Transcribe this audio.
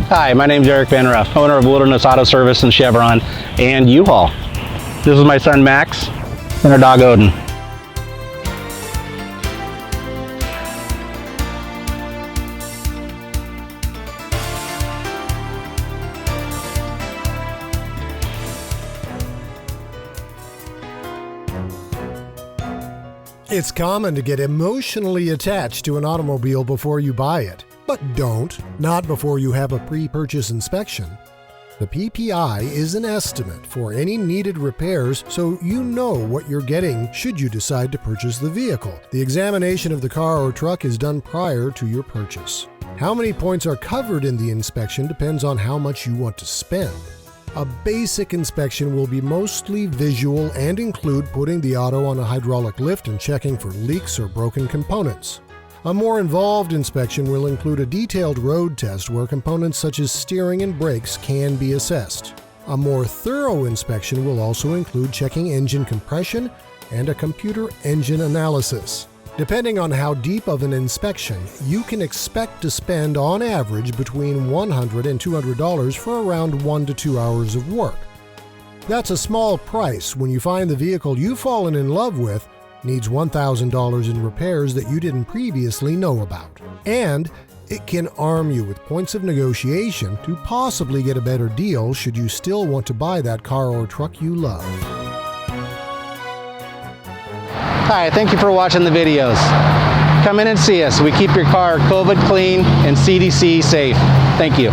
Hi, my name is Eric Van Ruff, owner of Wilderness Auto Service and Chevron and U-Haul. This is my son Max and our dog Odin. It's common to get emotionally attached to an automobile before you buy it. But don't, not before you have a pre-purchase inspection. The PPI is an estimate for any needed repairs, so you know what you're getting should you decide to purchase the vehicle. The examination of the car or truck is done prior to your purchase. How many points are covered in the inspection depends on how much you want to spend. A basic inspection will be mostly visual and include putting the auto on a hydraulic lift and checking for leaks or broken components. A more involved inspection will include a detailed road test where components such as steering and brakes can be assessed. A more thorough inspection will also include checking engine compression and a computer engine analysis. Depending on how deep of an inspection, you can expect to spend on average between $100 and $200 for around 1 to 2 hours of work. That's a small price when you find the vehicle you've fallen in love with needs $1,000 in repairs that you didn't previously know about. And it can arm you with points of negotiation to possibly get a better deal should you still want to buy that car or truck you love. Hi, thank you for watching the videos. Come in and see us. We keep your car COVID clean and CDC safe. Thank you.